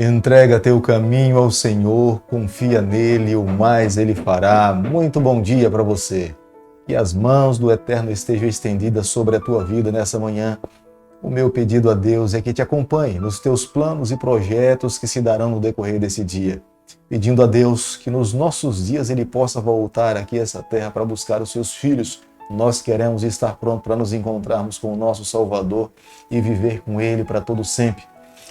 Entrega teu caminho ao Senhor, confia nele, o mais ele fará. Muito bom dia para você. Que as mãos do Eterno estejam estendidas sobre a tua vida nessa manhã. O meu pedido a Deus é que te acompanhe nos teus planos e projetos que se darão no decorrer desse dia. Pedindo a Deus que nos nossos dias ele possa voltar aqui a essa terra para buscar os seus filhos. Nós queremos estar prontos para nos encontrarmos com o nosso Salvador e viver com ele para todo sempre.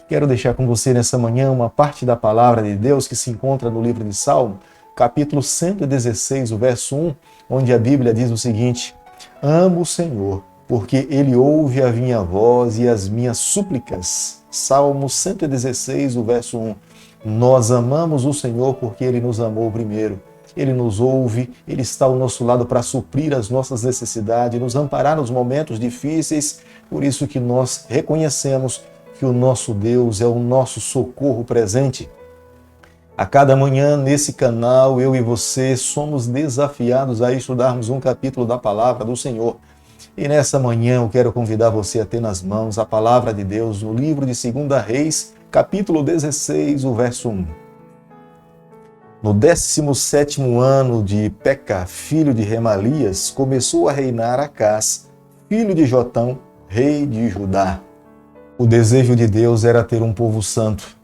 Quero deixar com você nessa manhã uma parte da palavra de Deus que se encontra no livro de Salmo, capítulo 116, o verso 1, onde a Bíblia diz o seguinte: Amo o Senhor, porque Ele ouve a minha voz e as minhas súplicas. Salmo 116, o verso 1. Nós amamos o Senhor porque Ele nos amou primeiro. Ele nos ouve, Ele está ao nosso lado para suprir as nossas necessidades, nos amparar nos momentos difíceis. Por isso que nós reconhecemos que o nosso Deus é o nosso socorro presente. A cada manhã, nesse canal, eu e você somos desafiados a estudarmos um capítulo da palavra do Senhor. E nessa manhã eu quero convidar você a ter nas mãos a palavra de Deus no livro de 2 Reis, capítulo 16, o verso 1. No 17º ano de Peca, filho de Remalias, começou a reinar Acás, filho de Jotão, rei de Judá. O desejo de Deus era ter um povo santo.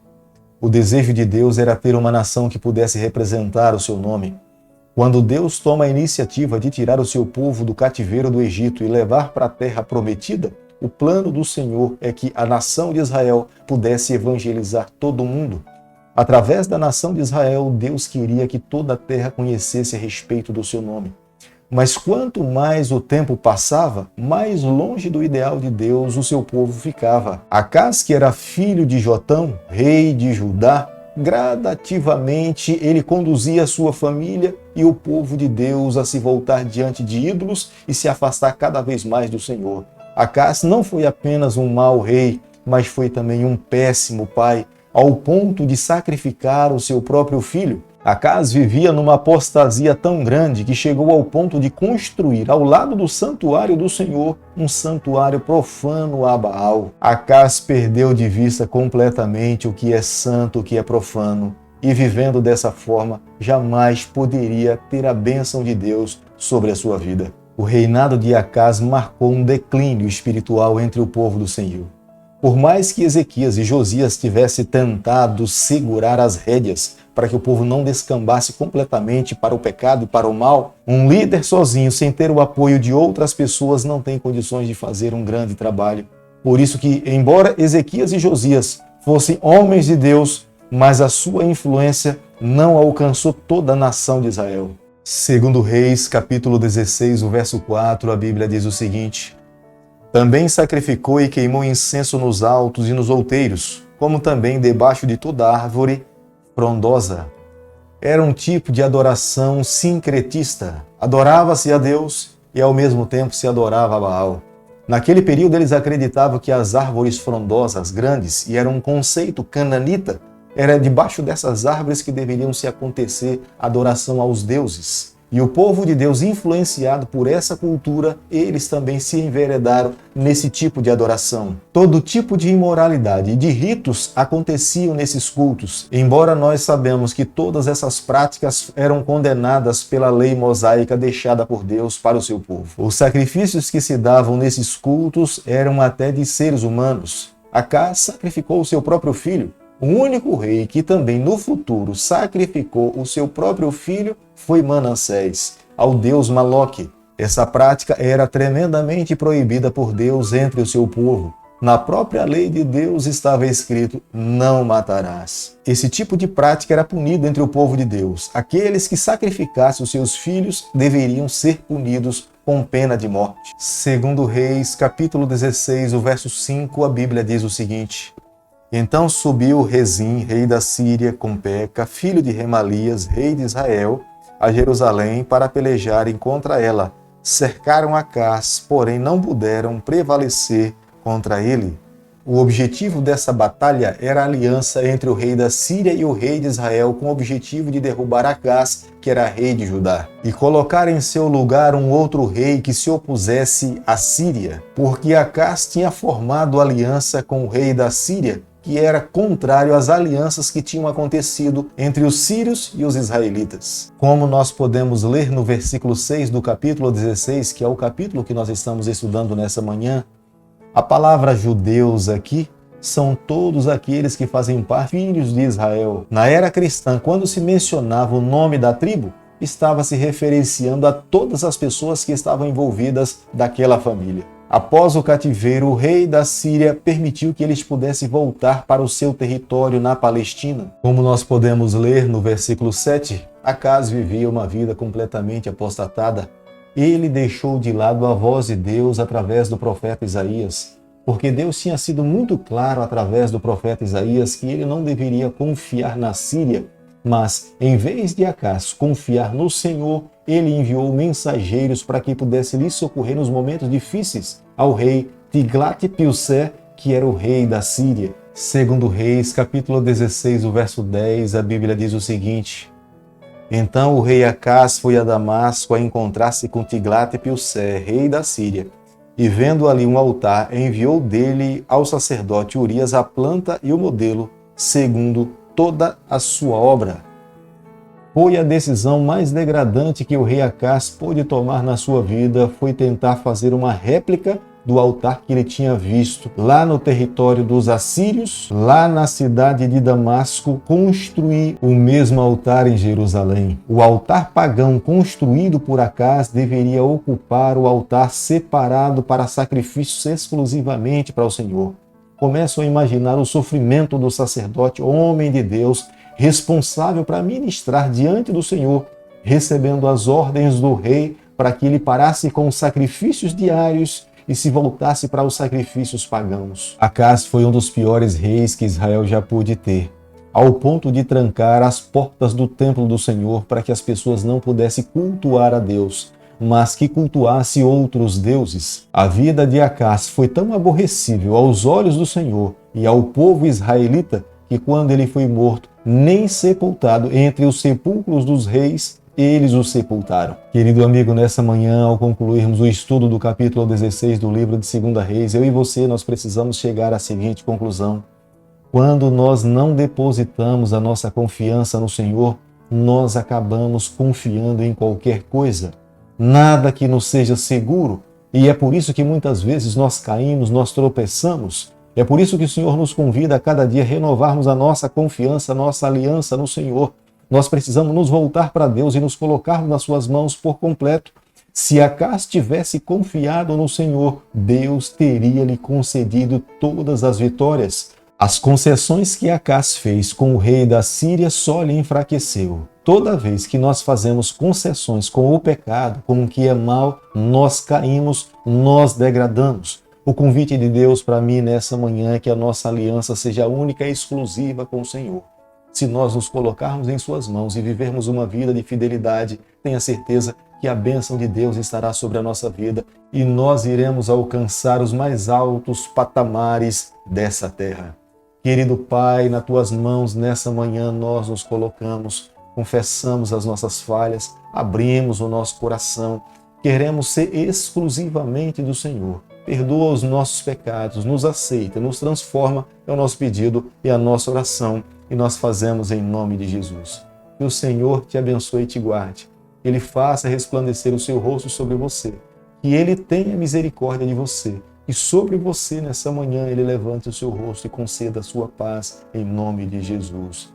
O desejo de Deus era ter uma nação que pudesse representar o seu nome. Quando Deus toma a iniciativa de tirar o seu povo do cativeiro do Egito e levar para a terra prometida, o plano do Senhor é que a nação de Israel pudesse evangelizar todo o mundo. Através da nação de Israel, Deus queria que toda a terra conhecesse a respeito do seu nome. Mas quanto mais o tempo passava, mais longe do ideal de Deus o seu povo ficava. Acás, que era filho de Jotão, rei de Judá, gradativamente ele conduzia a sua família e o povo de Deus a se voltar diante de ídolos e se afastar cada vez mais do Senhor. Acás não foi apenas um mau rei, mas foi também um péssimo pai, ao ponto de sacrificar o seu próprio filho. Acás vivia numa apostasia tão grande que chegou ao ponto de construir ao lado do santuário do Senhor um santuário profano a Baal. Acás perdeu de vista completamente o que é santo, o que é profano, e vivendo dessa forma jamais poderia ter a bênção de Deus sobre a sua vida. O reinado de Acás marcou um declínio espiritual entre o povo do Senhor. Por mais que Ezequias e Josias tivessem tentado segurar as rédeas para que o povo não descambasse completamente para o pecado e para o mal, um líder sozinho, sem ter o apoio de outras pessoas, não tem condições de fazer um grande trabalho. Por isso que, embora Ezequias e Josias fossem homens de Deus, mas a sua influência não alcançou toda a nação de Israel. Segundo Reis, capítulo 16, o verso 4, a Bíblia diz o seguinte: Também sacrificou e queimou incenso nos altos e nos outeiros, como também debaixo de toda árvore frondosa. Era um tipo de adoração sincretista. Adorava-se a Deus e ao mesmo tempo se adorava a Baal. Naquele período eles acreditavam que as árvores frondosas grandes, e era um conceito cananita, era debaixo dessas árvores que deveriam se acontecer adoração aos deuses. E o povo de Deus, influenciado por essa cultura, eles também se enveredaram nesse tipo de adoração. Todo tipo de imoralidade e de ritos aconteciam nesses cultos, embora nós sabemos que todas essas práticas eram condenadas pela lei mosaica deixada por Deus para o seu povo. Os sacrifícios que se davam nesses cultos eram até de seres humanos. Acás sacrificou o seu próprio filho. O único rei que também no futuro sacrificou o seu próprio filho foi Manassés, ao deus Moloque. Essa prática era tremendamente proibida por Deus entre o seu povo. Na própria lei de Deus estava escrito: não matarás. Esse tipo de prática era punido entre o povo de Deus. Aqueles que sacrificassem os seus filhos deveriam ser punidos com pena de morte. Segundo Reis, capítulo 16, o verso 5, a Bíblia diz o seguinte: Então subiu Rezim, rei da Síria, com Peca, filho de Remalias, rei de Israel, a Jerusalém para pelejarem contra ela. Cercaram Acás, porém não puderam prevalecer contra ele. O objetivo dessa batalha era a aliança entre o rei da Síria e o rei de Israel, com o objetivo de derrubar Acás, que era rei de Judá, e colocar em seu lugar um outro rei que se opusesse à Síria, porque Acás tinha formado aliança com o rei da Síria, que era contrário às alianças que tinham acontecido entre os sírios e os israelitas. Como nós podemos ler no versículo 6 do capítulo 16, que é o capítulo que nós estamos estudando nessa manhã, a palavra judeus aqui são todos aqueles que fazem parte filhos de Israel. Na era cristã, quando se mencionava o nome da tribo, estava se referenciando a todas as pessoas que estavam envolvidas daquela família. Após o cativeiro, o rei da Síria permitiu que eles pudessem voltar para o seu território na Palestina. Como nós podemos ler no versículo 7, Acaz vivia uma vida completamente apostatada. Ele deixou de lado a voz de Deus através do profeta Isaías, porque Deus tinha sido muito claro através do profeta Isaías que ele não deveria confiar na Síria, mas, em vez de Acaz confiar no Senhor, ele enviou mensageiros para que pudesse lhe socorrer nos momentos difíceis ao rei Tiglat-Pilser, que era o rei da Síria. Segundo Reis, capítulo 16, o verso 10, a Bíblia diz o seguinte: Então o rei Acaz foi a Damasco a encontrar-se com Tiglat-Pilser, rei da Síria, e vendo ali um altar, enviou dele ao sacerdote Urias a planta e o modelo, segundo toda a sua obra. Foi a decisão mais degradante que o rei Acaz pôde tomar na sua vida, foi tentar fazer uma réplica do altar que ele tinha visto lá no território dos assírios, lá na cidade de Damasco, construir o mesmo altar em Jerusalém. O altar pagão construído por Acaz deveria ocupar o altar separado para sacrifícios exclusivamente para o Senhor. Começam a imaginar o sofrimento do sacerdote, homem de Deus, responsável para ministrar diante do Senhor, recebendo as ordens do rei para que ele parasse com os sacrifícios diários e se voltasse para os sacrifícios pagãos. Acaz foi um dos piores reis que Israel já pôde ter, ao ponto de trancar as portas do templo do Senhor para que as pessoas não pudessem cultuar a Deus, mas que cultuasse outros deuses. A vida de Acaz foi tão aborrecível aos olhos do Senhor e ao povo israelita que quando ele foi morto, nem sepultado entre os sepulcros dos reis, eles o sepultaram. Querido amigo, nessa manhã, ao concluirmos o estudo do capítulo 16 do livro de 2 Reis, eu e você, nós precisamos chegar à seguinte conclusão: quando nós não depositamos a nossa confiança no Senhor, nós acabamos confiando em qualquer coisa. Nada que nos seja seguro. E é por isso que muitas vezes nós caímos, nós tropeçamos. É por isso que o Senhor nos convida a cada dia renovarmos a nossa confiança, a nossa aliança no Senhor. Nós precisamos nos voltar para Deus e nos colocarmos nas suas mãos por completo. Se Acaz tivesse confiado no Senhor, Deus teria lhe concedido todas as vitórias. As concessões que Acaz fez com o rei da Síria só lhe enfraqueceu. Toda vez que nós fazemos concessões com o pecado, com o que é mal, nós caímos, nós degradamos. O convite de Deus para mim nessa manhã é que a nossa aliança seja única e exclusiva com o Senhor. Se nós nos colocarmos em suas mãos e vivermos uma vida de fidelidade, tenha certeza que a bênção de Deus estará sobre a nossa vida e nós iremos alcançar os mais altos patamares dessa terra. Querido Pai, nas tuas mãos nessa manhã nós nos colocamos, confessamos as nossas falhas, abrimos o nosso coração, queremos ser exclusivamente do Senhor. Perdoa os nossos pecados, nos aceita, nos transforma, é o nosso pedido e a nossa oração, e nós fazemos em nome de Jesus. Que o Senhor te abençoe e te guarde, que Ele faça resplandecer o seu rosto sobre você, que Ele tenha misericórdia de você, e sobre você nessa manhã Ele levante o seu rosto e conceda a sua paz em nome de Jesus.